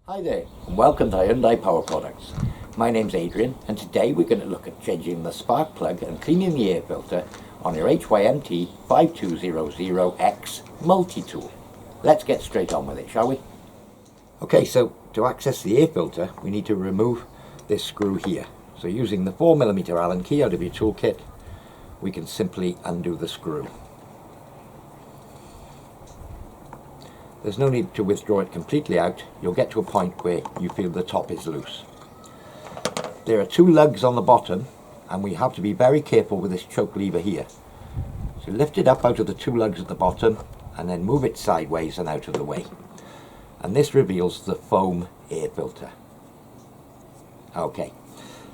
Hi there, and welcome to Hyundai Power Products. My name's Adrian, and today we're going to look at changing the spark plug and cleaning the air filter on your HYMT5200X Multitool. Let's get straight on with it, shall we? Okay, so to access the air filter, we need to remove this screw here. So using the 4mm Allen key out of your toolkit, we can simply undo the screw. There's no need to withdraw it completely out. You'll get to a point where you feel the top is loose. There are two lugs on the bottom, and we have to be very careful with this choke lever here. So lift it up out of the two lugs at the bottom and then move it sideways and out of the way. And this reveals the foam air filter. Okay,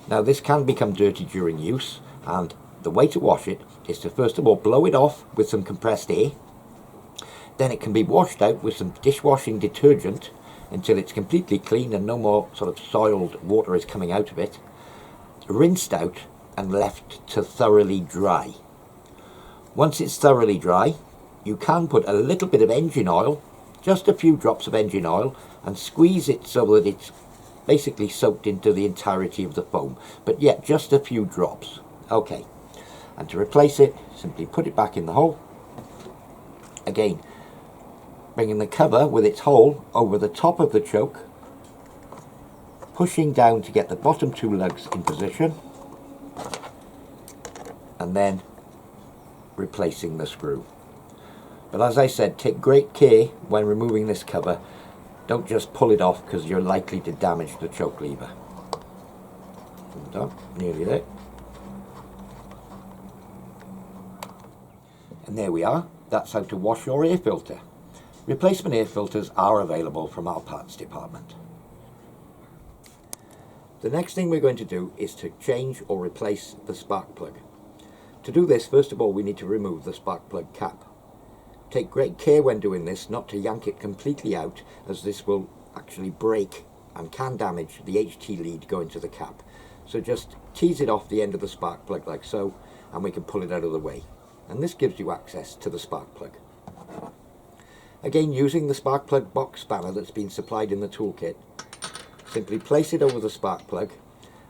now this can become dirty during use, and the way to wash it is to first of all blow it off with some compressed air. Then it can be washed out with some dishwashing detergent until it's completely clean and no more sort of soiled water is coming out of it. Rinsed out and left to thoroughly dry. Once it's thoroughly dry, you can put a little bit of engine oil, just a few drops of engine oil, and squeeze it so that it's basically soaked into the entirety of the foam, but yet just a few drops. Okay, and to replace it, simply put it back in the hole. Again, bringing the cover with its hole over the top of the choke, pushing down to get the bottom two lugs in position, and then replacing the screw. But as I said, take great care when removing this cover. Don't just pull it off because you're likely to damage the choke lever. Done, nearly there. And there we are. That's how to wash your air filter. Replacement air filters are available from our parts department. The next thing we're going to do is to change or replace the spark plug. To do this, first of all, we need to remove the spark plug cap. Take great care when doing this not to yank it completely out, as this will actually break and can damage the HT lead going to the cap. So just tease it off the end of the spark plug like so, and we can pull it out of the way. And this gives you access to the spark plug. Again, using the spark plug box spanner that's been supplied in the toolkit, simply place it over the spark plug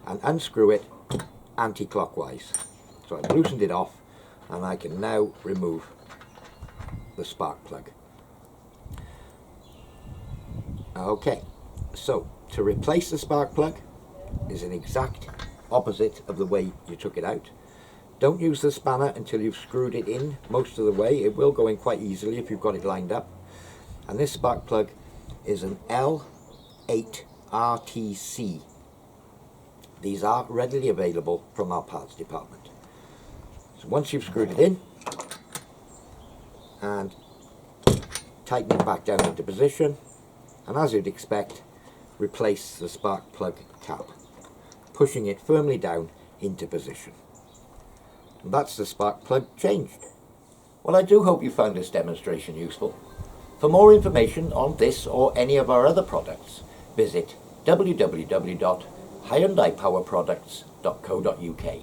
and unscrew it anti-clockwise. So I've loosened it off and I can now remove the spark plug. Okay, so to replace the spark plug is an exact opposite of the way you took it out. Don't use the spanner until you've screwed it in most of the way. It will go in quite easily if you've got it lined up. And this spark plug is an L8RTC. These are readily available from our parts department. So once you've screwed it in and tighten it back down into position, and as you'd expect, replace the spark plug cap, pushing it firmly down into position. And that's the spark plug changed. Well, I do hope you found this demonstration useful. For more information on this or any of our other products, visit www.HYUNDAIPowerProducts.co.uk.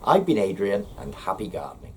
I've been Adrian, and happy gardening.